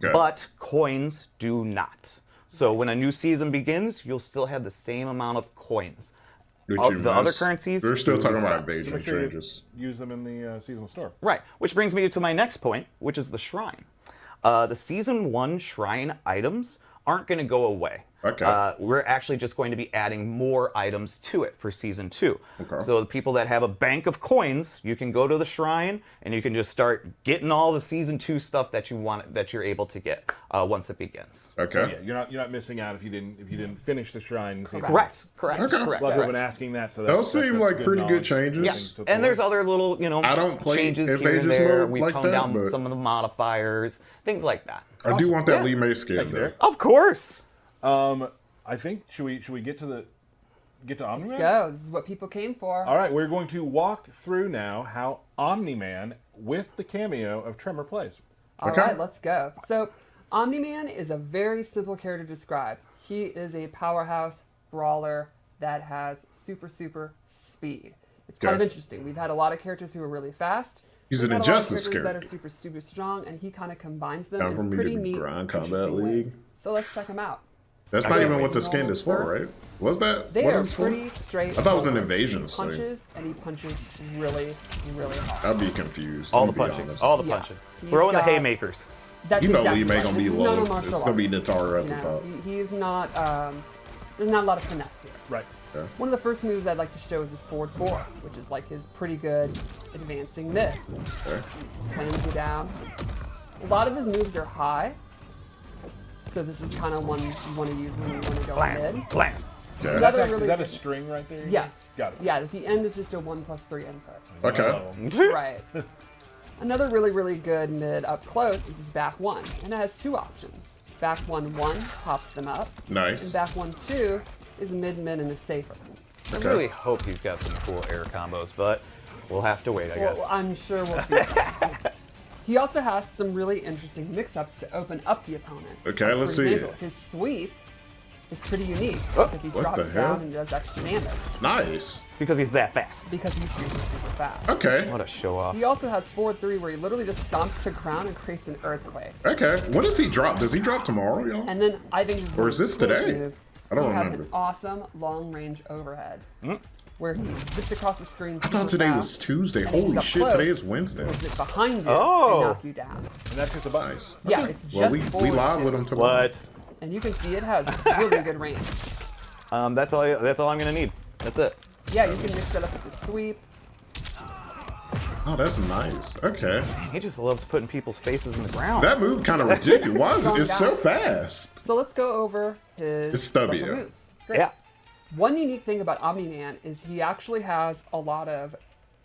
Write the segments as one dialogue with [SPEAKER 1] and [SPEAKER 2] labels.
[SPEAKER 1] but coins do not. So when a new season begins, you'll still have the same amount of coins. The other currencies...
[SPEAKER 2] They're still talking about invasion
[SPEAKER 3] make sure
[SPEAKER 2] changes.
[SPEAKER 3] Use them in the seasonal store.
[SPEAKER 1] Right, which brings me to my next point, which is the shrine. The Season 1 shrine items aren't going to go away.
[SPEAKER 2] Okay.
[SPEAKER 1] We're actually just going to be adding more items to it for Season 2.
[SPEAKER 2] Okay.
[SPEAKER 1] So the people that have a bank of coins, you can go to the shrine and you can just start getting all the Season 2 stuff that you want, that you're able to get once it begins.
[SPEAKER 2] Okay.
[SPEAKER 3] So yeah, you're not missing out if you didn't finish the shrine.
[SPEAKER 1] Correct.
[SPEAKER 2] Okay.
[SPEAKER 3] A lot of people have been asking that, so
[SPEAKER 2] those seem like pretty good changes.
[SPEAKER 1] Yeah. And there's other little,
[SPEAKER 2] I don't play
[SPEAKER 1] changes here and
[SPEAKER 2] Invasions
[SPEAKER 1] there.
[SPEAKER 2] mode
[SPEAKER 1] We
[SPEAKER 2] like
[SPEAKER 1] toned
[SPEAKER 2] that,
[SPEAKER 1] down
[SPEAKER 2] but-
[SPEAKER 1] some of the modifiers, things like that.
[SPEAKER 2] I do want that Lee May skin, though.
[SPEAKER 1] Of course.
[SPEAKER 3] I think should we get to Omni-Man?
[SPEAKER 4] Let's go. This is what people came for.
[SPEAKER 3] All right, we're going to walk through now how Omni-Man with the cameo of Tremor plays.
[SPEAKER 4] All right, let's go. So, Omni-Man is a very simple character to describe. He is a powerhouse brawler that has super speed. It's kind of interesting. We've had a lot of characters who are really fast.
[SPEAKER 2] He's
[SPEAKER 4] We've
[SPEAKER 2] an
[SPEAKER 4] had a lot of
[SPEAKER 2] injustice
[SPEAKER 4] characters
[SPEAKER 2] character.
[SPEAKER 4] that are super strong, and he kind of combines them
[SPEAKER 2] Time for
[SPEAKER 4] in
[SPEAKER 2] me
[SPEAKER 4] pretty
[SPEAKER 2] to
[SPEAKER 4] neat,
[SPEAKER 2] grind Combat
[SPEAKER 4] interesting ways.
[SPEAKER 2] League.
[SPEAKER 4] So let's check him out.
[SPEAKER 2] That's not even what the skin is for, right? Was that
[SPEAKER 4] They
[SPEAKER 2] what
[SPEAKER 4] are
[SPEAKER 2] it was for?
[SPEAKER 4] pretty straight.
[SPEAKER 2] I thought it was an invasion
[SPEAKER 4] He
[SPEAKER 2] thing.
[SPEAKER 4] punches, and he punches really hard.
[SPEAKER 2] I'd be confused.
[SPEAKER 1] All
[SPEAKER 2] let
[SPEAKER 1] the
[SPEAKER 2] me be
[SPEAKER 1] punching.
[SPEAKER 2] honest.
[SPEAKER 1] All the
[SPEAKER 4] Yeah.
[SPEAKER 1] punching.
[SPEAKER 4] He's
[SPEAKER 1] Throw in the
[SPEAKER 4] got-
[SPEAKER 1] haymakers.
[SPEAKER 4] That's
[SPEAKER 2] You know
[SPEAKER 4] exactly
[SPEAKER 2] Lee May
[SPEAKER 4] right.
[SPEAKER 2] gonna
[SPEAKER 4] This
[SPEAKER 2] be
[SPEAKER 4] is not
[SPEAKER 2] low.
[SPEAKER 4] a
[SPEAKER 2] It's
[SPEAKER 4] martial
[SPEAKER 2] gonna be
[SPEAKER 4] arts.
[SPEAKER 2] Nitara at the
[SPEAKER 4] You
[SPEAKER 2] top.
[SPEAKER 4] know, he is not. There's not a lot of finesse here.
[SPEAKER 3] Right.
[SPEAKER 4] One of the first moves I'd like to show is his forward 4, which is like his pretty good advancing mid.
[SPEAKER 2] Okay.
[SPEAKER 4] He slams you down. A lot of his moves are high, so this is kind of one you want to use when you want to go mid.
[SPEAKER 1] Blam.
[SPEAKER 2] Okay.
[SPEAKER 4] Another
[SPEAKER 3] Is
[SPEAKER 4] really
[SPEAKER 3] that a
[SPEAKER 4] good-
[SPEAKER 3] string right there?
[SPEAKER 4] Yes.
[SPEAKER 3] Got it.
[SPEAKER 4] Yeah, at the end is just a 1+3 input.
[SPEAKER 2] Okay.
[SPEAKER 4] Right. Another really good mid up close is his back 1, and it has 2 options. Back 1 pops them up, and
[SPEAKER 2] Nice.
[SPEAKER 4] back 1-2 is mid and is safer.
[SPEAKER 1] I
[SPEAKER 2] Okay.
[SPEAKER 1] really hope he's got some cool air combos, but we'll have to wait, I guess.
[SPEAKER 4] Well, I'm sure we'll see. He also has some really interesting mix-ups to open up the opponent.
[SPEAKER 2] Okay, let's
[SPEAKER 4] For
[SPEAKER 2] see.
[SPEAKER 4] example, his sweep is pretty unique because he
[SPEAKER 2] what
[SPEAKER 4] drops
[SPEAKER 2] the hell?
[SPEAKER 4] down and does extra damage
[SPEAKER 2] Nice.
[SPEAKER 1] Because he's that fast.
[SPEAKER 4] because he's super fast.
[SPEAKER 2] Okay.
[SPEAKER 1] What a show off.
[SPEAKER 4] He also has forward 3 where he literally just stomps the ground and creates an earthquake.
[SPEAKER 2] Okay. When does he drop? Does he drop tomorrow, y'all?
[SPEAKER 4] And then I think this is
[SPEAKER 2] Or
[SPEAKER 4] one
[SPEAKER 2] is
[SPEAKER 4] of
[SPEAKER 2] this
[SPEAKER 4] the coolest
[SPEAKER 2] today?
[SPEAKER 4] moves.
[SPEAKER 2] I don't
[SPEAKER 4] he has
[SPEAKER 2] remember.
[SPEAKER 4] an awesome long-range overhead where he zips across the screen.
[SPEAKER 2] I thought today was Tuesday.
[SPEAKER 4] and he's
[SPEAKER 2] Holy
[SPEAKER 4] up
[SPEAKER 2] shit,
[SPEAKER 4] close,
[SPEAKER 2] today is Wednesday.
[SPEAKER 4] He'll zip behind you
[SPEAKER 1] Oh.
[SPEAKER 4] and knock you down.
[SPEAKER 3] And that's just a button.
[SPEAKER 2] Nice.
[SPEAKER 4] Yeah,
[SPEAKER 2] Okay.
[SPEAKER 4] it's just
[SPEAKER 2] Well, we
[SPEAKER 4] forward
[SPEAKER 2] live
[SPEAKER 4] two.
[SPEAKER 2] with him tomorrow.
[SPEAKER 1] What?
[SPEAKER 4] And you can see it has really good range.
[SPEAKER 1] That's all I'm gonna need. That's it.
[SPEAKER 4] Yeah, you can mix that up with the sweep.
[SPEAKER 2] Oh, that's nice. Okay.
[SPEAKER 1] He just loves putting people's faces in the ground.
[SPEAKER 2] That move kind of ridiculous. Why is it? It's so fast.
[SPEAKER 4] So let's go over his
[SPEAKER 2] It's stubby,
[SPEAKER 4] special
[SPEAKER 2] though.
[SPEAKER 4] moves. Great.
[SPEAKER 1] Yeah.
[SPEAKER 4] One unique thing about Omni-Man is he actually has a lot of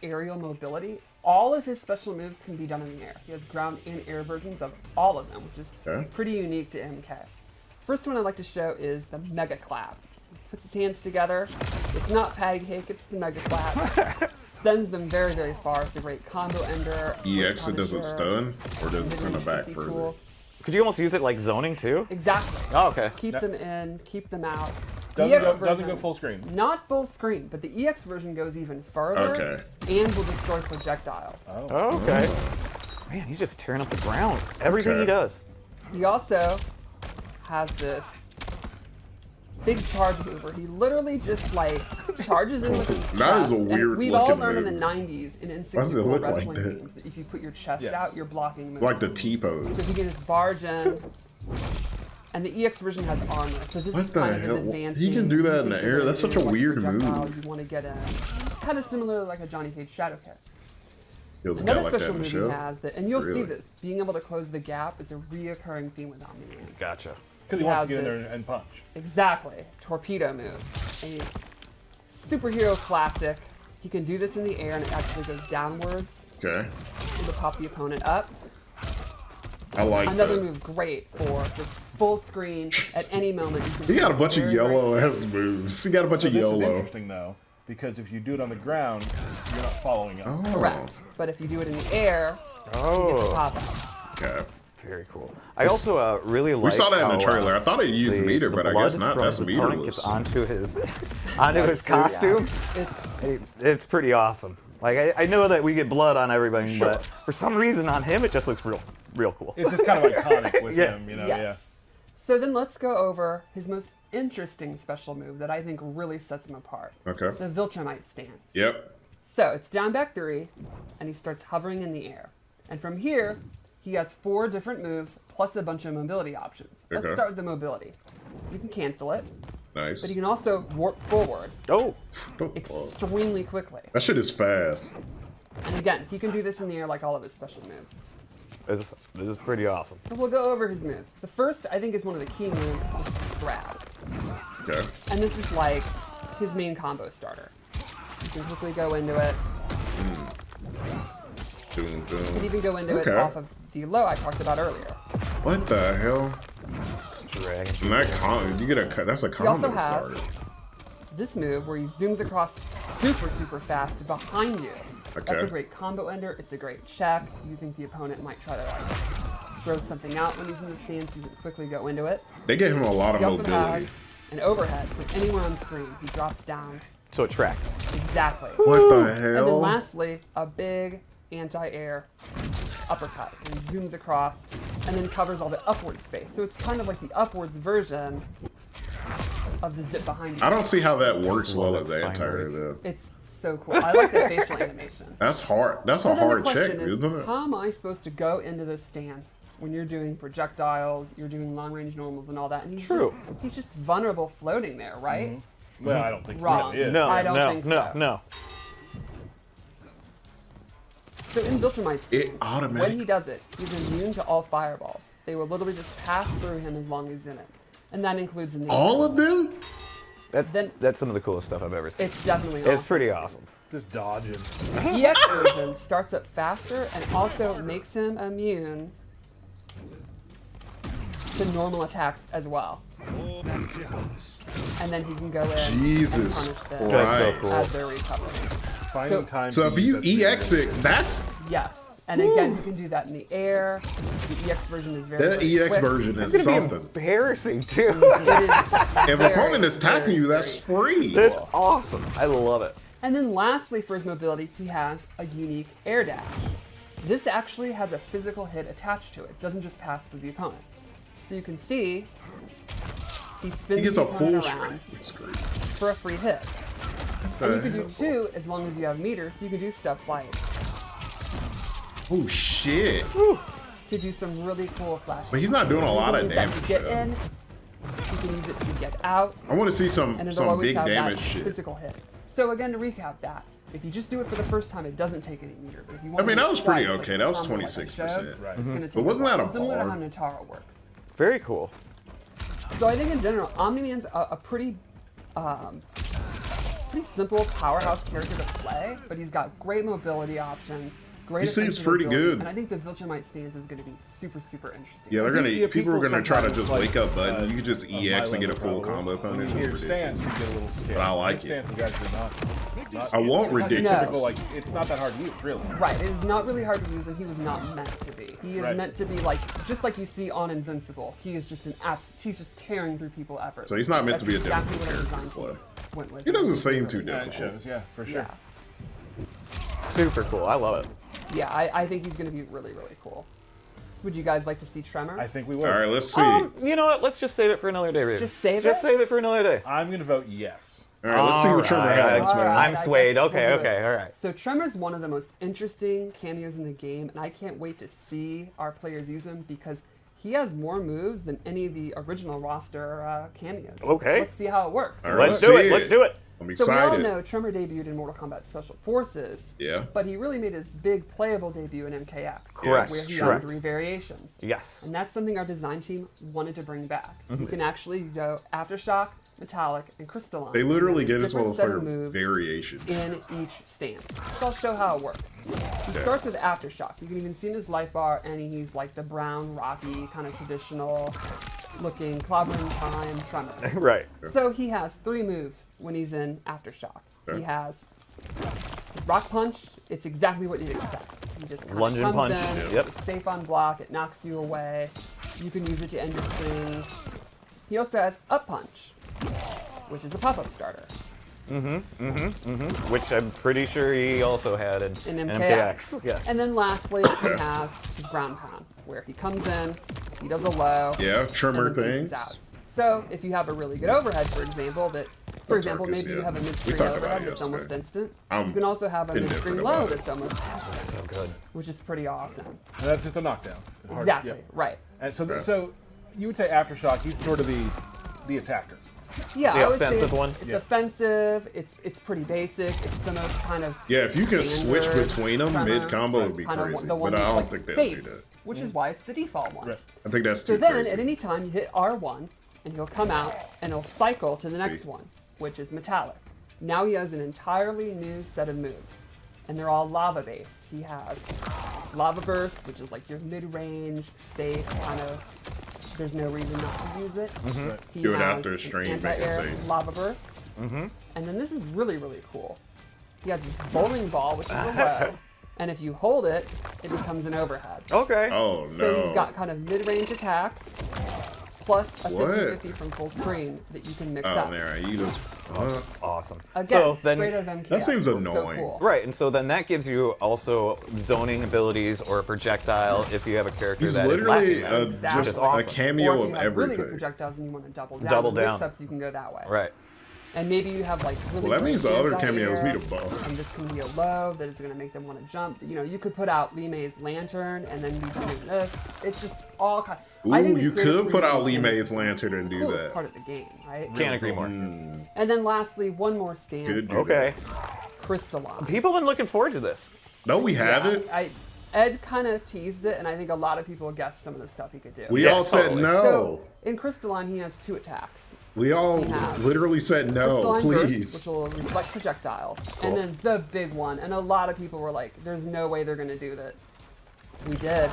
[SPEAKER 4] aerial mobility. All of his special moves can be done in the air. He has ground and air versions of all of them, which is
[SPEAKER 2] Okay.
[SPEAKER 4] pretty unique to MK. First one I'd like to show is the Mega Clap. Puts his hands together. It's not patty cake, it's the Mega Clap. Sends them very far. It's a great combo ender.
[SPEAKER 2] EX, it doesn't
[SPEAKER 4] Punisher,
[SPEAKER 2] stun? Or does it send it back
[SPEAKER 4] fancy
[SPEAKER 2] further?
[SPEAKER 4] tool.
[SPEAKER 1] Could you almost use it like zoning too?
[SPEAKER 4] Exactly.
[SPEAKER 1] Oh, okay.
[SPEAKER 4] Keep them in, keep them out.
[SPEAKER 3] Doesn't go full screen.
[SPEAKER 4] Not full screen, but the EX version goes even further
[SPEAKER 2] Okay.
[SPEAKER 4] and will destroy projectiles.
[SPEAKER 1] Oh, okay. Man, he's just tearing up the ground. Everything he
[SPEAKER 2] Okay.
[SPEAKER 1] does.
[SPEAKER 4] He also has this big charge move where he literally just like charges in with his chest.
[SPEAKER 2] That is a
[SPEAKER 4] And
[SPEAKER 2] weird
[SPEAKER 4] we've all
[SPEAKER 2] looking
[SPEAKER 4] learned in
[SPEAKER 2] move.
[SPEAKER 4] the 90s in
[SPEAKER 2] Why does it
[SPEAKER 4] N64
[SPEAKER 2] look like
[SPEAKER 4] wrestling
[SPEAKER 2] that?
[SPEAKER 4] games that if you put your chest
[SPEAKER 3] Yes.
[SPEAKER 4] out, you're blocking moves.
[SPEAKER 2] Like the T
[SPEAKER 4] So he
[SPEAKER 2] pose.
[SPEAKER 4] can just barge in. And the EX version has armor, so this
[SPEAKER 2] What
[SPEAKER 4] is
[SPEAKER 2] the
[SPEAKER 4] kind of his
[SPEAKER 2] hell?
[SPEAKER 4] advancing.
[SPEAKER 2] He can do that in the
[SPEAKER 4] you
[SPEAKER 2] air?
[SPEAKER 4] can
[SPEAKER 2] That's such
[SPEAKER 4] do,
[SPEAKER 2] a
[SPEAKER 4] like,
[SPEAKER 2] weird
[SPEAKER 4] projectile
[SPEAKER 2] move.
[SPEAKER 4] You want to get in. Kind of similar like a Johnny Cage Shadow Kick.
[SPEAKER 2] Feels a
[SPEAKER 4] Another
[SPEAKER 2] guy like that
[SPEAKER 4] special
[SPEAKER 2] in the
[SPEAKER 4] move he
[SPEAKER 2] show.
[SPEAKER 4] has that, and you'll see
[SPEAKER 2] Really?
[SPEAKER 4] this, being able to close the gap is a reoccurring theme with Omni-Man.
[SPEAKER 1] Gotcha.
[SPEAKER 3] Because he
[SPEAKER 4] He
[SPEAKER 3] wants
[SPEAKER 4] has
[SPEAKER 3] to get in
[SPEAKER 4] this-
[SPEAKER 3] there and punch.
[SPEAKER 4] Exactly. Torpedo move. A superhero classic. He can do this in the air and it actually goes downwards.
[SPEAKER 2] Okay.
[SPEAKER 4] It'll pop the opponent up.
[SPEAKER 2] I like
[SPEAKER 4] Another
[SPEAKER 2] that.
[SPEAKER 4] move great for just full screen at any moment. You can
[SPEAKER 2] He
[SPEAKER 4] see
[SPEAKER 2] got a
[SPEAKER 4] it's
[SPEAKER 2] bunch of
[SPEAKER 4] very, very
[SPEAKER 2] yellow ass moves. He got a bunch
[SPEAKER 3] So
[SPEAKER 2] of
[SPEAKER 3] this is
[SPEAKER 2] yellow.
[SPEAKER 3] interesting though, because if you do it on the ground, you're not following up.
[SPEAKER 2] Oh.
[SPEAKER 4] correct. But if you do it in the air, he gets a
[SPEAKER 1] Oh,
[SPEAKER 4] pop out.
[SPEAKER 2] Okay.
[SPEAKER 1] very cool. I also really like.
[SPEAKER 2] We saw that in the
[SPEAKER 1] how,
[SPEAKER 2] trailer. I thought it used meter, but I guess
[SPEAKER 1] blood
[SPEAKER 2] not.
[SPEAKER 1] from
[SPEAKER 2] That's
[SPEAKER 1] his opponent gets
[SPEAKER 2] meterless.
[SPEAKER 1] onto his costume.
[SPEAKER 4] It's
[SPEAKER 1] It's pretty awesome. Like I know that we get blood on everybody, but for some reason on him it just looks real real cool.
[SPEAKER 3] It's just kind of iconic with
[SPEAKER 1] Yeah.
[SPEAKER 3] him, you know.
[SPEAKER 4] Yes. So then let's go over his most interesting special move that I think really sets him apart.
[SPEAKER 2] Okay.
[SPEAKER 4] The Viltrumite stance.
[SPEAKER 2] Yep.
[SPEAKER 4] So it's down back 3, and he starts hovering in the air. And from here, he has 4 different moves plus a bunch of mobility options. Let's
[SPEAKER 2] Okay.
[SPEAKER 4] start with the mobility. You can cancel it,
[SPEAKER 2] Nice.
[SPEAKER 4] but you can also warp forward
[SPEAKER 1] Oh,
[SPEAKER 2] The fuck?
[SPEAKER 4] extremely quickly.
[SPEAKER 2] That shit is fast.
[SPEAKER 4] And again, he can do this in the air like all of his special moves.
[SPEAKER 1] this is pretty awesome.
[SPEAKER 4] And we'll go over his moves. The first, I think, is one of the key moves, which is this grab.
[SPEAKER 2] Okay.
[SPEAKER 4] And this is like his main combo starter. You can quickly go into it.
[SPEAKER 2] Doom,
[SPEAKER 4] You
[SPEAKER 2] doom.
[SPEAKER 4] can even go into
[SPEAKER 2] Okay.
[SPEAKER 4] it off of the low I talked about earlier.
[SPEAKER 2] What the hell?
[SPEAKER 1] Just dragging.
[SPEAKER 2] And that you get a cut. That's a
[SPEAKER 4] He also
[SPEAKER 2] combo
[SPEAKER 4] has
[SPEAKER 2] starter.
[SPEAKER 4] this move where he zooms across super, super fast behind you. That's
[SPEAKER 2] Okay.
[SPEAKER 4] a great combo ender. It's a great check. You think the opponent might try to like throw something out when he's in the stance, you can quickly go into it.
[SPEAKER 2] They gave him a lot of
[SPEAKER 4] He also
[SPEAKER 2] mobility.
[SPEAKER 4] has an overhead from anywhere on screen. He drops down
[SPEAKER 1] So it tracks.
[SPEAKER 4] exactly.
[SPEAKER 2] What the
[SPEAKER 4] And then
[SPEAKER 2] hell?
[SPEAKER 4] lastly, a big anti-air uppercut. And he zooms across and then covers all the upward space. So it's kind of like the upwards version of the zip behind you.
[SPEAKER 2] I don't see how that works
[SPEAKER 1] Love
[SPEAKER 2] well
[SPEAKER 1] that
[SPEAKER 2] as the
[SPEAKER 1] spine
[SPEAKER 2] entire.
[SPEAKER 1] break.
[SPEAKER 4] It's so cool. I like the facial animation.
[SPEAKER 2] That's hard. That's
[SPEAKER 4] So
[SPEAKER 2] a
[SPEAKER 4] then the
[SPEAKER 2] hard check,
[SPEAKER 4] question is,
[SPEAKER 2] isn't it?
[SPEAKER 4] how am I supposed to go into this stance when you're doing projectiles, you're doing long-range normals and all that? And he's just vulnerable floating there, right?
[SPEAKER 3] Well, I don't think
[SPEAKER 4] Wrong.
[SPEAKER 3] he really is.
[SPEAKER 1] No,
[SPEAKER 4] I don't
[SPEAKER 1] no,
[SPEAKER 4] think
[SPEAKER 1] no,
[SPEAKER 4] so.
[SPEAKER 1] no.
[SPEAKER 4] So in Viltrumite's
[SPEAKER 2] It
[SPEAKER 4] stance,
[SPEAKER 2] automatic-
[SPEAKER 4] when he does it, he's immune to all fireballs. They will literally just pass through him as long as he's in it. And that includes in the
[SPEAKER 2] All of them?
[SPEAKER 1] That's some of the coolest stuff I've ever seen.
[SPEAKER 4] It's definitely
[SPEAKER 1] It's
[SPEAKER 4] awesome.
[SPEAKER 1] pretty awesome.
[SPEAKER 3] Just dodging.
[SPEAKER 4] The EX version starts up faster and also makes him immune to normal attacks as well. And then he can go in
[SPEAKER 2] Jesus
[SPEAKER 4] and punish them
[SPEAKER 1] That's so
[SPEAKER 2] Christ.
[SPEAKER 1] cool.
[SPEAKER 4] as they're recovering.
[SPEAKER 3] Finding
[SPEAKER 4] So-
[SPEAKER 3] time.
[SPEAKER 2] So
[SPEAKER 3] to
[SPEAKER 2] if
[SPEAKER 3] use
[SPEAKER 2] you
[SPEAKER 3] that pretty
[SPEAKER 2] EX it, that's
[SPEAKER 4] Yes. And again, you can do that in the air. The EX version is very,
[SPEAKER 2] that
[SPEAKER 4] very
[SPEAKER 2] EX
[SPEAKER 4] quick.
[SPEAKER 2] version
[SPEAKER 1] It's
[SPEAKER 2] is
[SPEAKER 1] gonna be
[SPEAKER 2] something.
[SPEAKER 1] embarrassing too.
[SPEAKER 4] It is
[SPEAKER 2] If an
[SPEAKER 4] very,
[SPEAKER 2] opponent is attacking
[SPEAKER 4] very,
[SPEAKER 2] you, that's
[SPEAKER 4] very-
[SPEAKER 2] free.
[SPEAKER 1] That's awesome. I love it.
[SPEAKER 4] And then lastly, for his mobility, he has a unique air dash. This actually has a physical hit attached to it. It doesn't just pass through the opponent. So you can see he spins
[SPEAKER 2] He gets
[SPEAKER 4] the
[SPEAKER 2] a full
[SPEAKER 4] opponent around
[SPEAKER 2] screen.
[SPEAKER 4] for a free hit. And you can do 2 as long as you have meters, so you can do stuff like
[SPEAKER 2] Oh shit!
[SPEAKER 4] to do some really cool flashes.
[SPEAKER 2] But he's not doing a
[SPEAKER 4] You
[SPEAKER 2] lot
[SPEAKER 4] can
[SPEAKER 2] of
[SPEAKER 4] use that
[SPEAKER 2] damage.
[SPEAKER 4] to get
[SPEAKER 2] though.
[SPEAKER 4] in. You can use it to get out.
[SPEAKER 2] I want to see some
[SPEAKER 4] And it'll always
[SPEAKER 2] big
[SPEAKER 4] have
[SPEAKER 2] damage
[SPEAKER 4] that
[SPEAKER 2] shit.
[SPEAKER 4] physical hit. So again, to recap that, if you just do it for the first time, it doesn't take any meter. But if you want
[SPEAKER 2] I mean,
[SPEAKER 4] to do
[SPEAKER 2] that
[SPEAKER 4] it
[SPEAKER 2] was pretty
[SPEAKER 4] twice,
[SPEAKER 2] okay.
[SPEAKER 4] like
[SPEAKER 2] That was
[SPEAKER 4] the combo like I
[SPEAKER 2] 26%.
[SPEAKER 4] showed,
[SPEAKER 3] Right.
[SPEAKER 4] It's going to take
[SPEAKER 2] But wasn't that a
[SPEAKER 4] similar to
[SPEAKER 2] bar?
[SPEAKER 4] how Notaro works.
[SPEAKER 1] Very cool.
[SPEAKER 4] So I think in general, Omni-Man's a pretty simple powerhouse character to play, but he's got great mobility options. Great
[SPEAKER 2] He seems
[SPEAKER 4] offensive
[SPEAKER 2] pretty
[SPEAKER 4] ability,
[SPEAKER 2] good.
[SPEAKER 4] And I think the Viltrumite stance is going to be super, super interesting.
[SPEAKER 2] Yeah, they're
[SPEAKER 3] I think,
[SPEAKER 2] gonna.
[SPEAKER 3] yeah,
[SPEAKER 2] people are
[SPEAKER 3] people
[SPEAKER 2] gonna try to
[SPEAKER 3] sometimes
[SPEAKER 2] just
[SPEAKER 3] like,
[SPEAKER 2] wake up button. You can just
[SPEAKER 3] of my
[SPEAKER 2] EX and get a
[SPEAKER 3] level
[SPEAKER 2] full
[SPEAKER 3] probably.
[SPEAKER 2] combo
[SPEAKER 3] When
[SPEAKER 2] punish.
[SPEAKER 3] you hear
[SPEAKER 2] It's
[SPEAKER 3] stance, you get a little scared.
[SPEAKER 2] But I like
[SPEAKER 3] My
[SPEAKER 2] it.
[SPEAKER 3] stance is actually not
[SPEAKER 2] I want
[SPEAKER 3] it's not your
[SPEAKER 2] ridiculous.
[SPEAKER 3] typical, like, it's not that hard to use, really.
[SPEAKER 4] Right, it is not really hard to use, and he was not meant to be. He is
[SPEAKER 3] Right.
[SPEAKER 4] meant to be like, just like you see on Invincible. He is just he's just tearing through people effortlessly.
[SPEAKER 2] So he's not meant to be a
[SPEAKER 4] That's exactly
[SPEAKER 2] difficult
[SPEAKER 4] what our
[SPEAKER 2] character to
[SPEAKER 4] design team went with.
[SPEAKER 2] He doesn't seem
[SPEAKER 4] Really
[SPEAKER 2] too
[SPEAKER 4] good.
[SPEAKER 3] Yeah, it
[SPEAKER 2] difficult.
[SPEAKER 3] shows, yeah, for sure.
[SPEAKER 4] Yeah,
[SPEAKER 1] Super cool. I love it.
[SPEAKER 4] yeah, I think he's going to be really, really cool. So would you guys like to see Tremor?
[SPEAKER 3] I think we will.
[SPEAKER 2] All right, let's see.
[SPEAKER 1] You know what? Let's just save it for another day, Raven.
[SPEAKER 4] Just save
[SPEAKER 1] Just
[SPEAKER 4] it?
[SPEAKER 1] save it for another day.
[SPEAKER 3] I'm going to vote yes.
[SPEAKER 2] All right, let's see what Tremor
[SPEAKER 1] Alright,
[SPEAKER 2] has,
[SPEAKER 4] All
[SPEAKER 2] man.
[SPEAKER 4] right.
[SPEAKER 1] I'm
[SPEAKER 4] I
[SPEAKER 1] swayed.
[SPEAKER 4] guess
[SPEAKER 1] Okay,
[SPEAKER 4] we'll do
[SPEAKER 1] okay,
[SPEAKER 4] it.
[SPEAKER 1] all right.
[SPEAKER 4] So Tremor's one of the most interesting cameos in the game, and I can't wait to see our players use him because he has more moves than any of the original roster cameos.
[SPEAKER 1] Okay.
[SPEAKER 4] Let's see how it works.
[SPEAKER 2] All right,
[SPEAKER 1] Let's do it.
[SPEAKER 2] see
[SPEAKER 1] Let's do it.
[SPEAKER 2] I'm
[SPEAKER 4] So we all
[SPEAKER 2] excited.
[SPEAKER 4] know Tremor debuted in Mortal Kombat Special Forces.
[SPEAKER 2] Yeah.
[SPEAKER 4] But he really made his big playable debut in MKX.
[SPEAKER 1] Correct,
[SPEAKER 4] Where he
[SPEAKER 1] correct.
[SPEAKER 4] had 3 variations.
[SPEAKER 1] Yes.
[SPEAKER 4] And that's something our design team wanted to bring back.
[SPEAKER 2] Mm-hmm.
[SPEAKER 4] You can actually go Aftershock, Metallic, and Crystalline.
[SPEAKER 2] They literally gave this
[SPEAKER 4] Different set of
[SPEAKER 2] motherfucker
[SPEAKER 4] moves
[SPEAKER 2] variations.
[SPEAKER 4] in each stance. So I'll show how it works. He starts with Aftershock. You can even see in his life bar, and he's like the brown, rocky, kind of traditional looking clobbering time Tremor.
[SPEAKER 1] Right.
[SPEAKER 4] So he has 3 moves when he's in Aftershock.
[SPEAKER 2] Okay.
[SPEAKER 4] He has his Rock Punch. It's exactly what you'd expect. He just kind
[SPEAKER 1] Lunge
[SPEAKER 4] of
[SPEAKER 1] and
[SPEAKER 4] comes
[SPEAKER 1] punch.
[SPEAKER 4] in,
[SPEAKER 1] Yep.
[SPEAKER 4] it's safe on block, it knocks you away. You can use it to end your strings. He also has Up Punch, which is a pop-up starter.
[SPEAKER 1] Which I'm pretty sure he also had in
[SPEAKER 4] In
[SPEAKER 1] in
[SPEAKER 4] MKX.
[SPEAKER 1] Yes.
[SPEAKER 4] And then lastly, he has his Ground Pound. where he comes in, he does a low,
[SPEAKER 2] Yeah, Tremor
[SPEAKER 4] and then
[SPEAKER 2] thing.
[SPEAKER 4] pieces out. So if you have a really good overhead, for example, maybe you have a
[SPEAKER 2] We
[SPEAKER 4] mid-screen
[SPEAKER 2] talked about
[SPEAKER 4] overhead
[SPEAKER 2] it
[SPEAKER 4] that's almost
[SPEAKER 2] yesterday.
[SPEAKER 4] instant.
[SPEAKER 2] I'm
[SPEAKER 4] You can also have a
[SPEAKER 2] indifferent
[SPEAKER 4] mid-screen
[SPEAKER 2] about
[SPEAKER 4] low
[SPEAKER 2] it.
[SPEAKER 4] that's almost instant,
[SPEAKER 1] So good.
[SPEAKER 4] which is pretty awesome.
[SPEAKER 3] And that's just a knockdown. Hard-
[SPEAKER 4] Exactly,
[SPEAKER 3] yeah.
[SPEAKER 4] right.
[SPEAKER 3] And so,
[SPEAKER 2] Okay.
[SPEAKER 3] so you would say Aftershock, he's sort of the attacker.
[SPEAKER 4] Yeah,
[SPEAKER 1] The
[SPEAKER 4] I would say
[SPEAKER 1] offensive
[SPEAKER 4] it's,
[SPEAKER 1] one?
[SPEAKER 4] it's
[SPEAKER 3] Yeah.
[SPEAKER 4] offensive, it's pretty basic, it's the most kind of
[SPEAKER 2] Yeah, if you can switch
[SPEAKER 4] standard
[SPEAKER 2] between them
[SPEAKER 4] Tremor,
[SPEAKER 2] mid combo, would be
[SPEAKER 4] kind of
[SPEAKER 2] crazy.
[SPEAKER 4] the one
[SPEAKER 2] But I don't
[SPEAKER 4] like
[SPEAKER 2] think they'll
[SPEAKER 4] base,
[SPEAKER 2] do that.
[SPEAKER 4] which is why it's the default one.
[SPEAKER 3] Right.
[SPEAKER 2] I think that's
[SPEAKER 4] So
[SPEAKER 2] too
[SPEAKER 4] then,
[SPEAKER 2] crazy.
[SPEAKER 4] at any time, you hit R1, and he'll come out, and he'll cycle to the next
[SPEAKER 2] Sweet.
[SPEAKER 4] one, which is metallic. Now he has an entirely new set of moves, and they're all lava-based. He has his Lava Burst, which is like your mid-range, safe, kind of, there's no reason not to use it. He
[SPEAKER 2] Do it
[SPEAKER 4] has
[SPEAKER 2] after a
[SPEAKER 4] an
[SPEAKER 2] stream, make it
[SPEAKER 4] anti-air
[SPEAKER 2] safe.
[SPEAKER 4] Lava Burst. And then this is really, really cool. He has his bowling ball, which is a low, and if you hold it, it becomes an overhead.
[SPEAKER 1] Okay.
[SPEAKER 2] Oh no.
[SPEAKER 4] So he's got kind of mid-range attacks, plus a
[SPEAKER 2] What?
[SPEAKER 4] 50-50 from full screen that you can mix
[SPEAKER 2] Oh,
[SPEAKER 4] up.
[SPEAKER 2] there, you just.
[SPEAKER 1] Awesome.
[SPEAKER 4] Again,
[SPEAKER 1] so then,
[SPEAKER 4] straight out of MK1.
[SPEAKER 2] That seems
[SPEAKER 4] So
[SPEAKER 2] annoying.
[SPEAKER 4] cool.
[SPEAKER 1] right, and so then that gives you also zoning abilities or a projectile if you have a character
[SPEAKER 2] He's
[SPEAKER 1] that is
[SPEAKER 2] literally
[SPEAKER 1] lacking that.
[SPEAKER 4] Exactly.
[SPEAKER 2] just
[SPEAKER 1] awesome.
[SPEAKER 2] a
[SPEAKER 4] Or
[SPEAKER 2] cameo
[SPEAKER 4] if
[SPEAKER 2] of
[SPEAKER 4] you have really good
[SPEAKER 2] everything.
[SPEAKER 4] projectiles and you want to double down,
[SPEAKER 1] Double
[SPEAKER 4] on
[SPEAKER 1] down.
[SPEAKER 4] mix-ups, you can go that way.
[SPEAKER 1] Right.
[SPEAKER 4] And maybe you have like really
[SPEAKER 2] Well, that
[SPEAKER 4] great
[SPEAKER 2] means the other
[SPEAKER 4] anti-air,
[SPEAKER 2] cameos need a buff.
[SPEAKER 4] And this can be a low that is going to make them want to jump. You know, you could put out Lee May's lantern and then be doing this. It's just all kind. I think
[SPEAKER 2] Ooh,
[SPEAKER 4] the
[SPEAKER 2] you
[SPEAKER 4] creative
[SPEAKER 2] could put
[SPEAKER 4] freedom
[SPEAKER 2] out Lee
[SPEAKER 4] in this
[SPEAKER 2] May's
[SPEAKER 4] is
[SPEAKER 2] lantern and
[SPEAKER 4] the
[SPEAKER 2] do
[SPEAKER 4] coolest
[SPEAKER 2] that.
[SPEAKER 4] part of the game, right?
[SPEAKER 1] Can't agree more.
[SPEAKER 4] And then lastly, one more stance.
[SPEAKER 2] Good.
[SPEAKER 1] Okay.
[SPEAKER 4] Crystalline.
[SPEAKER 1] People have been looking forward to this.
[SPEAKER 2] No, we haven't.
[SPEAKER 4] Ed kind of teased it, and I think a lot of people guessed some of the stuff he could do.
[SPEAKER 2] We
[SPEAKER 1] Yeah,
[SPEAKER 2] all said
[SPEAKER 1] totally.
[SPEAKER 2] no.
[SPEAKER 4] So in Crystalline, he has 2 attacks.
[SPEAKER 2] We all
[SPEAKER 4] He has
[SPEAKER 2] literally said no,
[SPEAKER 4] Crystalline
[SPEAKER 2] please.
[SPEAKER 4] Burst, which will reflect projectiles, and then the big one. And a lot of people were like, "There's no way they're going to do that." We did.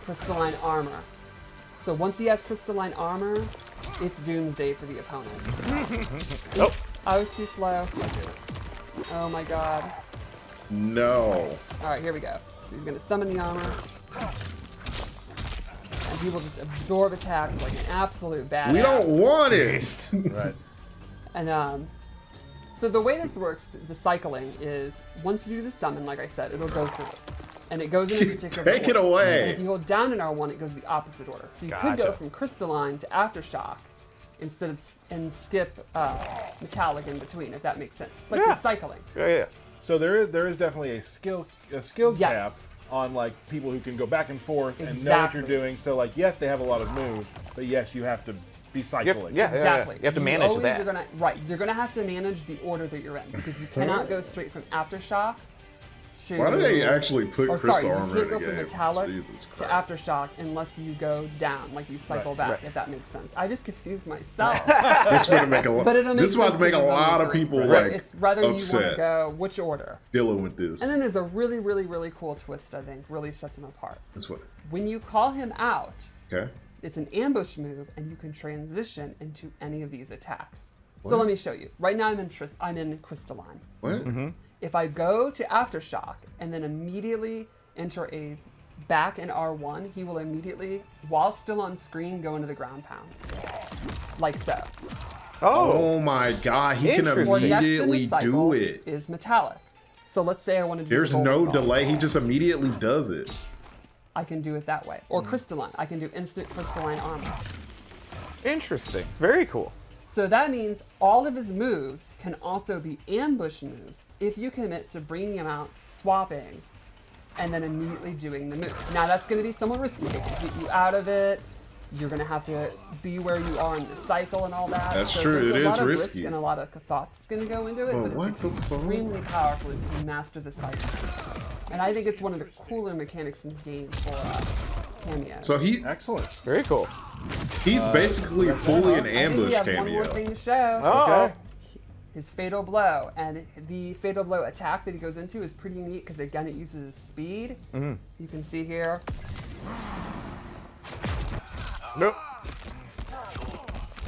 [SPEAKER 4] Crystalline Armor. So once he has Crystalline Armor, it's doomsday for the opponent. Oops, I was too slow. Oh my god.
[SPEAKER 2] No.
[SPEAKER 4] All right, here we go. So he's going to summon the armor. And he will just absorb attacks like an absolute badass.
[SPEAKER 2] We don't want it.
[SPEAKER 3] Right.
[SPEAKER 4] And so the way this works, the cycling is once you do the summon, like I said, it'll go through. And it goes in a particular
[SPEAKER 2] Take it
[SPEAKER 4] order.
[SPEAKER 2] away.
[SPEAKER 4] And if you hold down in R1, it goes the opposite order. So you could go
[SPEAKER 1] Gotcha.
[SPEAKER 4] from Crystalline to Aftershock instead of and skip Metallic in between, if that makes sense. It's like
[SPEAKER 1] Yeah.
[SPEAKER 4] the cycling.
[SPEAKER 1] Yeah.
[SPEAKER 3] So there is definitely a skill cap
[SPEAKER 4] Yes.
[SPEAKER 3] on like people who can go back and forth and know what
[SPEAKER 4] Exactly.
[SPEAKER 3] you're doing. So like yes, they have a lot of moves, but yes, you have to be cycling.
[SPEAKER 1] Yeah.
[SPEAKER 4] Exactly.
[SPEAKER 1] You have to manage
[SPEAKER 4] always
[SPEAKER 1] that.
[SPEAKER 4] Are gonna, right. You're going to have to manage the order that you're in because you cannot go straight from Aftershock to.
[SPEAKER 2] Why do they actually put
[SPEAKER 4] Or
[SPEAKER 2] crystal
[SPEAKER 4] sorry, you
[SPEAKER 2] armor
[SPEAKER 4] can't
[SPEAKER 2] in
[SPEAKER 4] go
[SPEAKER 2] the
[SPEAKER 4] from
[SPEAKER 2] game?
[SPEAKER 4] Metallic
[SPEAKER 2] Jesus
[SPEAKER 4] to
[SPEAKER 2] Christ.
[SPEAKER 4] Aftershock unless you go down, like you cycle
[SPEAKER 3] Right.
[SPEAKER 4] back,
[SPEAKER 1] Right.
[SPEAKER 4] if that makes sense. I just confused myself.
[SPEAKER 2] This would make a lot.
[SPEAKER 4] But it'll make
[SPEAKER 2] This is about to
[SPEAKER 4] sense
[SPEAKER 2] make a
[SPEAKER 4] because there's
[SPEAKER 2] lot
[SPEAKER 4] only
[SPEAKER 2] of
[SPEAKER 4] 3.
[SPEAKER 2] people
[SPEAKER 4] So
[SPEAKER 2] like
[SPEAKER 4] it's rather you want to
[SPEAKER 2] upset
[SPEAKER 4] go which order.
[SPEAKER 2] dealing with this.
[SPEAKER 4] And then there's a really, really, really cool twist, I think, really sets him apart.
[SPEAKER 2] That's what.
[SPEAKER 4] When you call him out,
[SPEAKER 2] Okay.
[SPEAKER 4] it's an ambush move, and you can transition into any of these attacks. So let me show you. Right now I'm in Crystalline.
[SPEAKER 2] What?
[SPEAKER 4] If I go to Aftershock and then immediately enter a back in R1, he will immediately, while still on screen, go into the ground pound. Like so.
[SPEAKER 2] Oh my God! He can
[SPEAKER 1] Interesting.
[SPEAKER 4] Or next in the
[SPEAKER 2] immediately do
[SPEAKER 4] cycle
[SPEAKER 2] it.
[SPEAKER 4] is Metallic. So let's say I want to do
[SPEAKER 2] There's
[SPEAKER 4] the
[SPEAKER 2] no
[SPEAKER 4] bowling ball.
[SPEAKER 2] delay. He just immediately does it.
[SPEAKER 4] I can do it that way. Or Crystalline. I can do instant Crystalline Armor.
[SPEAKER 1] Interesting. Very cool.
[SPEAKER 4] So that means all of his moves can also be ambush moves if you commit to bringing him out, swapping, and then immediately doing the move. Now that's going to be somewhat risky. They can get you out of it. You're going to have to be where you are in the cycle and all that.
[SPEAKER 2] That's
[SPEAKER 4] so
[SPEAKER 2] true.
[SPEAKER 4] There's
[SPEAKER 2] It
[SPEAKER 4] a
[SPEAKER 2] is
[SPEAKER 4] lot of
[SPEAKER 2] risky.
[SPEAKER 4] risk and a lot of thought that's going to go into it,
[SPEAKER 2] Well,
[SPEAKER 4] but
[SPEAKER 2] what
[SPEAKER 4] it's
[SPEAKER 2] the fuck?
[SPEAKER 4] extremely powerful if you master the cycle. And I think it's one of the cooler mechanics in the game for cameos.
[SPEAKER 2] So
[SPEAKER 3] Excellent.
[SPEAKER 1] Very cool.
[SPEAKER 2] he's basically fully an
[SPEAKER 4] I think
[SPEAKER 2] ambush
[SPEAKER 4] we have one
[SPEAKER 2] cameo.
[SPEAKER 4] more thing to show.
[SPEAKER 1] Oh.
[SPEAKER 3] Okay.
[SPEAKER 4] His Fatal Blow, and the Fatal Blow attack that he goes into is pretty neat because again it uses his speed. You can see here.
[SPEAKER 1] Nope.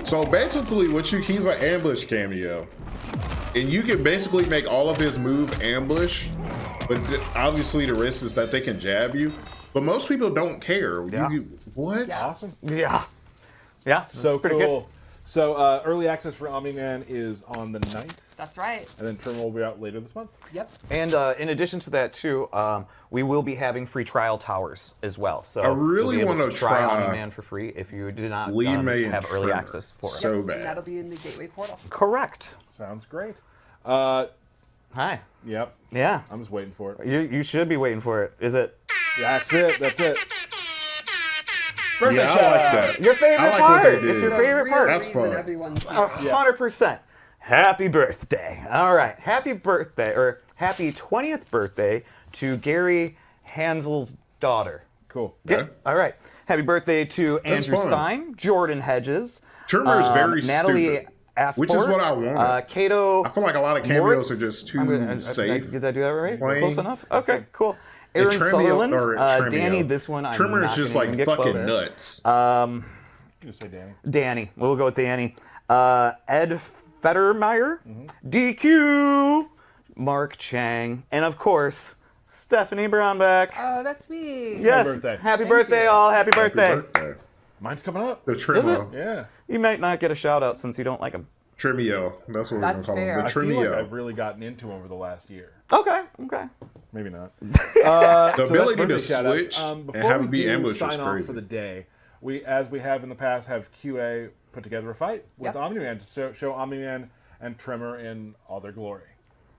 [SPEAKER 2] So basically, he's an ambush cameo, and you can basically make all of his move ambush, but obviously the risk is that they can jab you. But most people don't care.
[SPEAKER 1] Yeah.
[SPEAKER 2] What?
[SPEAKER 4] Yeah.
[SPEAKER 3] Awesome.
[SPEAKER 1] Yeah. Yeah.
[SPEAKER 3] So
[SPEAKER 1] that's pretty
[SPEAKER 3] cool.
[SPEAKER 1] good.
[SPEAKER 3] So early access for Omni-Man is on the 9th,
[SPEAKER 4] That's right.
[SPEAKER 3] and then Tremor will be out later this month.
[SPEAKER 4] Yep.
[SPEAKER 1] And in addition to that, too, we will be having free trial towers as well. So
[SPEAKER 2] I really
[SPEAKER 1] you'll be able
[SPEAKER 2] wanna
[SPEAKER 1] to try
[SPEAKER 2] try
[SPEAKER 1] Omni-Man for free if you do not
[SPEAKER 2] Lee May and
[SPEAKER 1] have early
[SPEAKER 2] Tremor.
[SPEAKER 1] access for it.
[SPEAKER 2] So
[SPEAKER 4] And
[SPEAKER 2] bad.
[SPEAKER 4] that'll be in the Gateway portal.
[SPEAKER 1] Correct.
[SPEAKER 3] Sounds great.
[SPEAKER 1] Hi.
[SPEAKER 3] Yep.
[SPEAKER 1] Yeah.
[SPEAKER 3] I'm just waiting for it.
[SPEAKER 1] You should be waiting for it. Is it
[SPEAKER 3] Yeah, that's it. That's it.
[SPEAKER 2] Yeah, I like that.
[SPEAKER 1] your favorite
[SPEAKER 2] I like what
[SPEAKER 1] part?
[SPEAKER 2] they
[SPEAKER 1] It's your
[SPEAKER 2] did.
[SPEAKER 1] favorite
[SPEAKER 4] Real
[SPEAKER 1] part.
[SPEAKER 2] That's
[SPEAKER 4] reason
[SPEAKER 2] fun.
[SPEAKER 4] everyone's here.
[SPEAKER 1] 100%. Happy birthday. All right. Happy birthday, or happy 20th birthday to Gary Hansel's daughter.
[SPEAKER 3] Cool.
[SPEAKER 1] Yeah. All right. Happy birthday to
[SPEAKER 2] That's
[SPEAKER 1] Andrew
[SPEAKER 2] fun.
[SPEAKER 1] Stein, Jordan Hedges,
[SPEAKER 2] Tremor is very
[SPEAKER 1] Natalie
[SPEAKER 2] stupid,
[SPEAKER 1] Asport,
[SPEAKER 2] which is what I wanted.
[SPEAKER 1] Cato.
[SPEAKER 2] I feel like a lot of cameos are just too safe.
[SPEAKER 1] Did I do that right?
[SPEAKER 2] Playing.
[SPEAKER 1] Close enough? Okay, cool.
[SPEAKER 2] And
[SPEAKER 1] Aaron
[SPEAKER 2] Tremio-
[SPEAKER 1] Sutherland,
[SPEAKER 2] or Tremio.
[SPEAKER 1] Danny, this one I'm
[SPEAKER 2] Tremor
[SPEAKER 1] not
[SPEAKER 2] is just
[SPEAKER 1] gonna
[SPEAKER 2] like
[SPEAKER 1] even get
[SPEAKER 2] fucking
[SPEAKER 1] close.
[SPEAKER 2] nuts.
[SPEAKER 3] You can say Danny.
[SPEAKER 1] Danny. We'll go with Danny. Ed Fettermeyer,
[SPEAKER 2] Mm-hmm.
[SPEAKER 1] DQ, Mark Chang, and of course, Stephanie Brownback.
[SPEAKER 4] Oh, that's me.
[SPEAKER 1] Yes.
[SPEAKER 3] birthday.
[SPEAKER 1] Happy
[SPEAKER 4] Thank
[SPEAKER 1] birthday,
[SPEAKER 4] you.
[SPEAKER 1] all. Happy
[SPEAKER 2] Happy
[SPEAKER 1] birthday.
[SPEAKER 2] birthday.
[SPEAKER 3] Mine's coming up.
[SPEAKER 2] The
[SPEAKER 1] Is
[SPEAKER 2] Tremor.
[SPEAKER 3] Yeah.
[SPEAKER 1] You might not get a shout out since you don't like him.
[SPEAKER 2] Tremio. That's what we're
[SPEAKER 4] That's
[SPEAKER 2] going to call
[SPEAKER 4] fair.
[SPEAKER 2] him.
[SPEAKER 3] I
[SPEAKER 2] The
[SPEAKER 3] feel like
[SPEAKER 2] Tremio.
[SPEAKER 3] I've really gotten into him over the last year.
[SPEAKER 1] Okay.
[SPEAKER 3] Maybe not.
[SPEAKER 2] The ability to
[SPEAKER 3] birthday shout-outs.
[SPEAKER 2] switch and
[SPEAKER 3] Before
[SPEAKER 2] have
[SPEAKER 3] we
[SPEAKER 2] it be
[SPEAKER 3] do
[SPEAKER 2] ambushed is
[SPEAKER 3] sign off
[SPEAKER 2] crazy.
[SPEAKER 3] for the day, we, as we have in the past, have QA put together a fight with
[SPEAKER 4] Yep.
[SPEAKER 3] Omni-Man to show Omni-Man and Tremor in all their glory.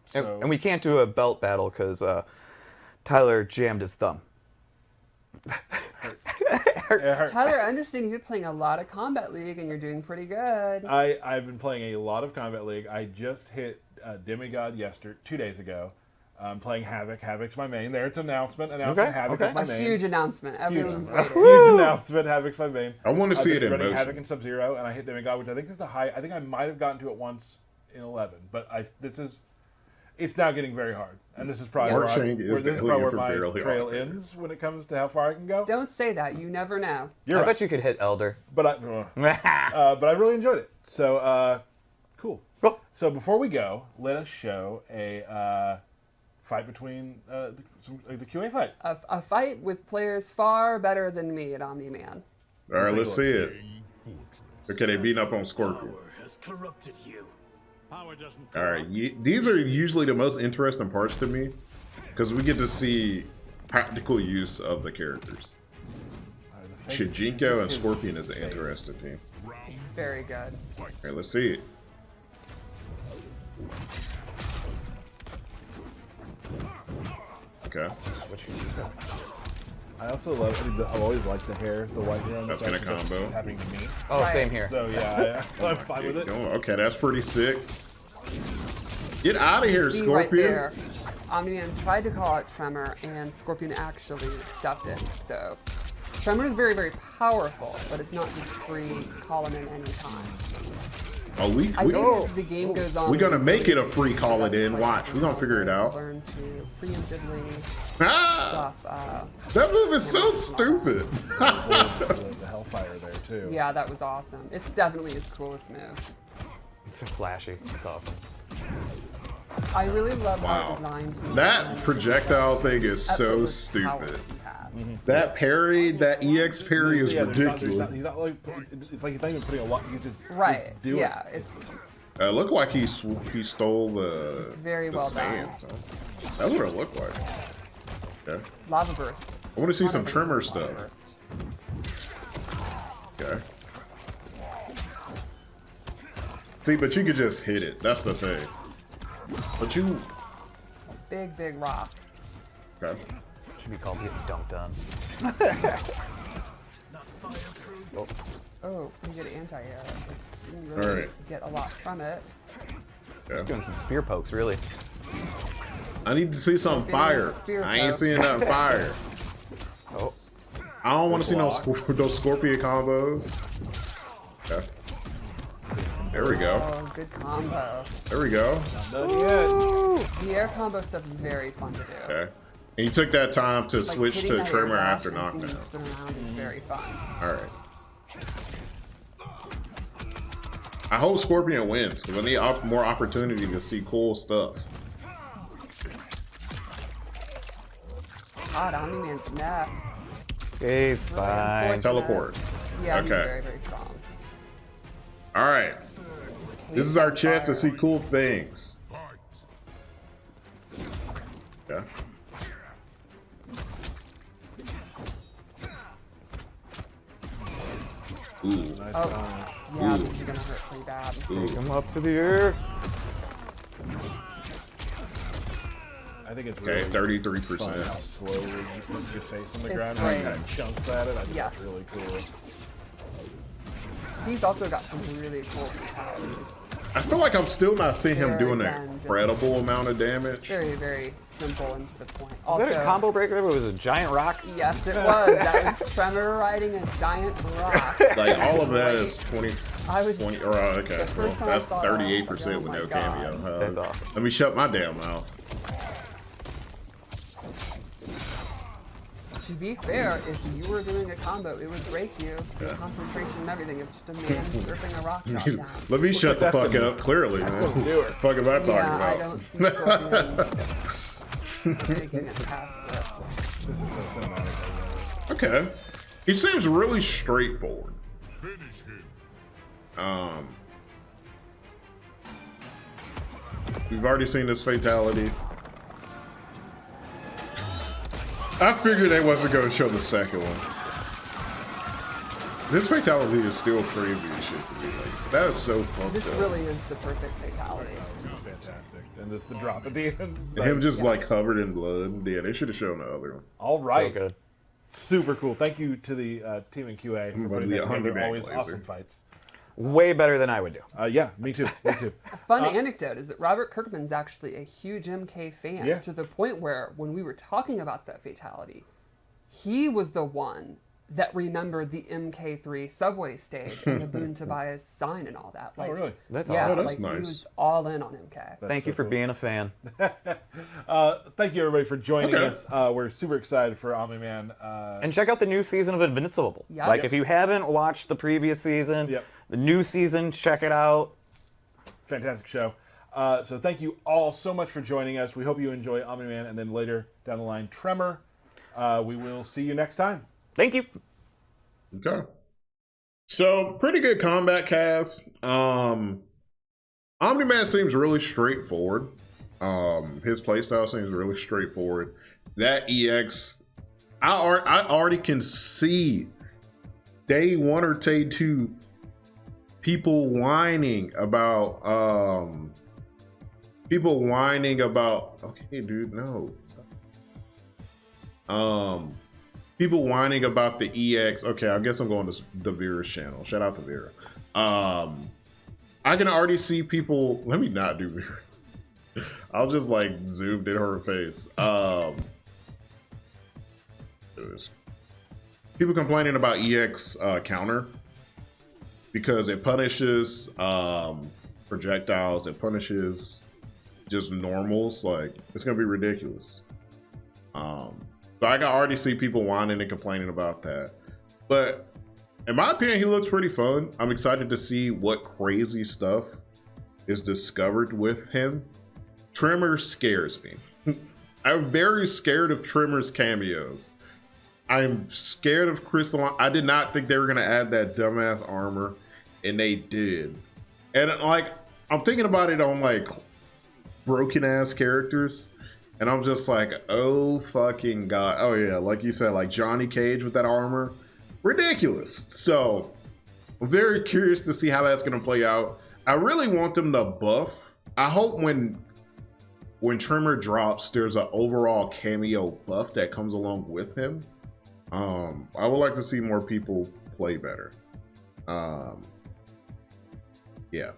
[SPEAKER 3] So,
[SPEAKER 1] And we can't do a belt battle because Tyler jammed his thumb.
[SPEAKER 4] Tyler, I understand you've been playing a lot of Combat League and you're doing pretty good.
[SPEAKER 3] I've been playing a lot of Combat League. I just hit Demigod 2 days ago. I'm playing Havoc. Havoc's my main. There's an announcement.
[SPEAKER 1] Okay,
[SPEAKER 3] Havoc
[SPEAKER 1] okay.
[SPEAKER 3] is my
[SPEAKER 4] A
[SPEAKER 3] main.
[SPEAKER 4] huge announcement. Everyone's waiting.
[SPEAKER 3] Huge announcement. Havoc's my main.
[SPEAKER 2] I want to
[SPEAKER 3] I've
[SPEAKER 2] see
[SPEAKER 3] been
[SPEAKER 2] it in
[SPEAKER 3] running
[SPEAKER 2] motion.
[SPEAKER 3] Havoc and Sub-Zero, and I hit Demigod, which I think is the high. I think I might have gotten to it once in 11, but it's now getting very hard, and this is probably
[SPEAKER 2] Mark
[SPEAKER 3] where,
[SPEAKER 2] Chang is the alien
[SPEAKER 3] where
[SPEAKER 2] for
[SPEAKER 3] my
[SPEAKER 2] barely
[SPEAKER 3] trail
[SPEAKER 2] hard.
[SPEAKER 3] ends when it comes to how far I can go.
[SPEAKER 4] Don't say that. You never know.
[SPEAKER 3] You're
[SPEAKER 1] I
[SPEAKER 3] right.
[SPEAKER 1] bet you could hit Elder.
[SPEAKER 3] But I really enjoyed it. So cool.
[SPEAKER 1] Cool.
[SPEAKER 3] So before we go, let us show a fight between the QA fight.
[SPEAKER 4] A fight with players far better than me at Omni-Man.
[SPEAKER 2] All right, let's
[SPEAKER 3] take
[SPEAKER 2] see
[SPEAKER 3] a
[SPEAKER 2] it. Okay, they beating up on Scorpion.
[SPEAKER 5] Has corrupted you. Power doesn't
[SPEAKER 2] All right, these are usually the most interesting parts to me because we get to see practical use of the characters. Shijinko and Scorpion is an interesting team.
[SPEAKER 4] It's very good.
[SPEAKER 2] Okay, let's see it. Okay,
[SPEAKER 3] I also I've always liked the hair, the white hair on the
[SPEAKER 2] That's
[SPEAKER 3] side.
[SPEAKER 2] gonna combo.
[SPEAKER 3] Happening to me.
[SPEAKER 1] Oh,
[SPEAKER 4] Right.
[SPEAKER 1] same here.
[SPEAKER 3] So yeah, I'm fine with it.
[SPEAKER 2] okay, that's pretty sick. Get out of here,
[SPEAKER 4] See right
[SPEAKER 2] Scorpion.
[SPEAKER 4] there. Omni-Man tried to call out Tremor, and Scorpion actually stuffed it. So Tremor is very, very powerful, but it's not just free call him in any time.
[SPEAKER 2] Oh, we
[SPEAKER 4] I think as the game goes on,
[SPEAKER 2] we're gonna
[SPEAKER 4] we
[SPEAKER 2] make it a
[SPEAKER 4] really
[SPEAKER 2] free
[SPEAKER 4] see
[SPEAKER 2] call
[SPEAKER 4] the
[SPEAKER 2] it in.
[SPEAKER 4] best
[SPEAKER 2] Watch,
[SPEAKER 4] players
[SPEAKER 2] we're gonna figure it out.
[SPEAKER 4] Learn to preemptively
[SPEAKER 2] Ah,
[SPEAKER 4] stuff.
[SPEAKER 2] that move is so stupid.
[SPEAKER 3] The Hellfire there too.
[SPEAKER 4] Yeah, that was awesome. It's definitely his coolest move.
[SPEAKER 1] It's so flashy. It's awesome.
[SPEAKER 4] I really love
[SPEAKER 2] Wow.
[SPEAKER 4] our design team.
[SPEAKER 2] That
[SPEAKER 4] and
[SPEAKER 2] projectile thing is so
[SPEAKER 4] effortless power
[SPEAKER 2] stupid.
[SPEAKER 4] he has.
[SPEAKER 2] That parry, that EX parry is
[SPEAKER 3] Yeah, there's
[SPEAKER 2] ridiculous.
[SPEAKER 3] he's not like, it's like he's not even putting a lot. You just
[SPEAKER 4] Right.
[SPEAKER 3] do
[SPEAKER 4] Yeah,
[SPEAKER 3] it.
[SPEAKER 4] it's
[SPEAKER 2] It looked like he stole the,
[SPEAKER 4] It's very
[SPEAKER 2] the
[SPEAKER 4] well
[SPEAKER 2] stand.
[SPEAKER 4] done.
[SPEAKER 2] So. That's what it looked like. Okay.
[SPEAKER 4] lava burst.
[SPEAKER 2] I want to see
[SPEAKER 4] Not
[SPEAKER 2] some
[SPEAKER 4] over
[SPEAKER 2] Tremor
[SPEAKER 4] lava
[SPEAKER 2] stuff.
[SPEAKER 4] burst.
[SPEAKER 2] Okay. See, but you could just hit it. That's the thing. But you...
[SPEAKER 4] Big, big rock.
[SPEAKER 2] Okay.
[SPEAKER 1] Should be called getting dunked on.
[SPEAKER 4] Oh, we get anti-air. Didn't really
[SPEAKER 2] Alright.
[SPEAKER 4] get a lot from it.
[SPEAKER 2] Okay.
[SPEAKER 1] Doing some spear pokes, really.
[SPEAKER 2] I need to see some fire.
[SPEAKER 4] Spear
[SPEAKER 2] I ain't
[SPEAKER 4] poke.
[SPEAKER 2] seeing nothing fire.
[SPEAKER 1] Oh,
[SPEAKER 2] I don't want to see no
[SPEAKER 3] Block.
[SPEAKER 2] those Scorpion combos. Okay. There we go.
[SPEAKER 4] Oh, good combo.
[SPEAKER 2] There we go.
[SPEAKER 3] Done yet.
[SPEAKER 4] The air combo stuff is very fun to do.
[SPEAKER 2] Okay. And you took that time to
[SPEAKER 4] Like
[SPEAKER 2] switch
[SPEAKER 4] hitting
[SPEAKER 2] to
[SPEAKER 4] that air
[SPEAKER 2] Tremor
[SPEAKER 4] dash
[SPEAKER 2] after
[SPEAKER 4] and seeing
[SPEAKER 2] knockdown.
[SPEAKER 4] it spin around is very fun.
[SPEAKER 2] All right. I hope Scorpion wins because I need more opportunity to see cool stuff.
[SPEAKER 4] God, Omni-Man's neck.
[SPEAKER 1] he's
[SPEAKER 4] Really
[SPEAKER 1] fine.
[SPEAKER 4] unfortunate.
[SPEAKER 2] Teleport.
[SPEAKER 4] Yeah, he's
[SPEAKER 2] Okay.
[SPEAKER 4] very, very strong.
[SPEAKER 2] All right. This is our chance to see cool things. Yeah. Ooh.
[SPEAKER 4] Oh, yeah, this is gonna hurt pretty bad.
[SPEAKER 2] Ooh.
[SPEAKER 1] Take him up to the air.
[SPEAKER 3] I think it's
[SPEAKER 2] Okay,
[SPEAKER 3] really
[SPEAKER 2] 33%.
[SPEAKER 3] fun how slowly you put your face on the
[SPEAKER 4] It's
[SPEAKER 3] ground, how you
[SPEAKER 4] great.
[SPEAKER 3] kind of chunks at it. I think
[SPEAKER 4] Yes.
[SPEAKER 3] that's really cool.
[SPEAKER 4] He's also got some really cool fatalities.
[SPEAKER 2] I feel like I'm still not seeing him
[SPEAKER 4] There
[SPEAKER 2] doing
[SPEAKER 4] again,
[SPEAKER 2] an
[SPEAKER 4] just-
[SPEAKER 2] incredible amount of damage.
[SPEAKER 4] Very, very simple and to the point.
[SPEAKER 1] Is
[SPEAKER 4] Also,
[SPEAKER 1] that a combo breaker? It was a giant rock.
[SPEAKER 4] yes, it was. That was Tremor riding a giant rock.
[SPEAKER 2] Like all of that is 20,
[SPEAKER 4] I was
[SPEAKER 2] 20 or okay,
[SPEAKER 4] the first
[SPEAKER 2] well,
[SPEAKER 4] time I
[SPEAKER 2] that's
[SPEAKER 4] saw that, I was like,
[SPEAKER 2] 38%
[SPEAKER 4] oh
[SPEAKER 2] with
[SPEAKER 4] my
[SPEAKER 2] no
[SPEAKER 4] God.
[SPEAKER 2] cameo.
[SPEAKER 1] That's awesome.
[SPEAKER 2] Let me shut my damn mouth.
[SPEAKER 4] To be fair, if you were doing a combo, it would break you. The concentration and everything. It's just a man surfing a rock drop down.
[SPEAKER 2] Let me shut the
[SPEAKER 3] that's
[SPEAKER 2] fuck
[SPEAKER 3] gonna-
[SPEAKER 2] up. Clearly,
[SPEAKER 3] That's
[SPEAKER 2] man.
[SPEAKER 3] gonna do it.
[SPEAKER 2] Fuck am I talking
[SPEAKER 4] Yeah, I
[SPEAKER 2] about?
[SPEAKER 4] don't see Scorpion making it past this.
[SPEAKER 3] This is so cinematic. I love
[SPEAKER 2] Okay, he seems really straightforward. We've already seen this fatality. I figured they wasn't going to show the second one. This fatality is still crazy as shit to me. Like, that is so fucked
[SPEAKER 4] This
[SPEAKER 2] up.
[SPEAKER 4] really is the perfect fatality.
[SPEAKER 3] it. Fantastic. And it's the drop at the end.
[SPEAKER 2] And him just like covered in blood. Yeah, they should have shown the other one.
[SPEAKER 3] All right.
[SPEAKER 1] So good.
[SPEAKER 3] Super cool. Thank you to the team in QA for
[SPEAKER 2] gonna
[SPEAKER 3] putting
[SPEAKER 2] be
[SPEAKER 3] that
[SPEAKER 2] a
[SPEAKER 3] together.
[SPEAKER 2] 100-man
[SPEAKER 3] Always
[SPEAKER 2] laser.
[SPEAKER 3] awesome fights.
[SPEAKER 1] Way better than I would do.
[SPEAKER 3] Yeah, me too. Me too.
[SPEAKER 4] Fun anecdote is that Robert Kirkman's actually a huge MK fan
[SPEAKER 3] Yeah.
[SPEAKER 4] to the point where when we were talking about that fatality, he was the one that remembered the MK3 subway stage and the Boone Tobias sign and all that. Like,
[SPEAKER 3] Oh, really?
[SPEAKER 1] That's
[SPEAKER 4] yeah,
[SPEAKER 1] awesome.
[SPEAKER 2] that's
[SPEAKER 4] like he
[SPEAKER 2] nice.
[SPEAKER 4] was all in on MK.
[SPEAKER 1] Thank you
[SPEAKER 3] so
[SPEAKER 1] for
[SPEAKER 3] cool.
[SPEAKER 1] being a fan.
[SPEAKER 3] Thank you, everybody, for joining
[SPEAKER 2] Okay.
[SPEAKER 3] us. We're super excited for Omni-Man.
[SPEAKER 1] And check out the new season of Invincible.
[SPEAKER 4] Yep.
[SPEAKER 1] Like,
[SPEAKER 4] Yep.
[SPEAKER 1] if you haven't watched the previous season,
[SPEAKER 3] Yep.
[SPEAKER 1] the new season, check it out.
[SPEAKER 3] Fantastic show. So thank you all so much for joining us. We hope you enjoy Omni-Man and then later down the line, Tremor. We will see you next time.
[SPEAKER 1] Thank you.
[SPEAKER 2] Okay. So pretty good combat cast. Omni-Man seems really straightforward. His playstyle seems really straightforward. That EX, I already can see day one or day two people whining about okay, dude, no. Stop. People whining about the EX. Okay, I guess I'm going to the Vera's channel. Shout out to Vera. I can already see people. Let me not do Vera. I'll just like zoomed in her face. People complaining about EX counter because it punishes projectiles. It punishes just normals. Like, it's gonna be ridiculous. So I can already see people whining and complaining about that. But in my opinion, he looks pretty fun. I'm excited to see what crazy stuff is discovered with him. Tremor scares me. I'm very scared of Tremor's cameos. I'm scared of Crystal. I did not think they were gonna add that dumbass armor, and they did. And like, I'm thinking about it on like broken ass characters. And I'm just like, oh fucking god. Oh yeah, like you said, like Johnny Cage with that armor. Ridiculous. So I'm very curious to see how that's gonna play out. I really want them to buff. I hope when Tremor drops, there's an overall cameo buff that comes along with him. I would like to see more people play better. Yeah.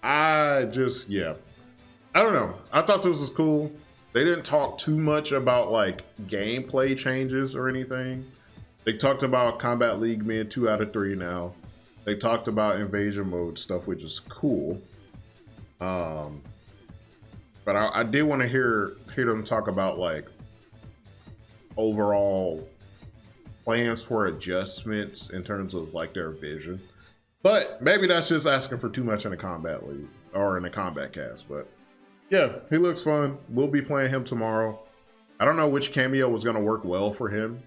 [SPEAKER 2] I don't know. I thought this was cool. They didn't talk too much about like gameplay changes or anything. They talked about Combat League mid 2 out of 3 now. They talked about invasion mode stuff, which is cool. But I did want to hear them talk about like overall plans for adjustments in terms of like their vision. But maybe that's just asking for too much in a Combat League or in a Combat Cast. But yeah, he looks fun. We'll be playing him tomorrow. I don't know which cameo was going to work well for him.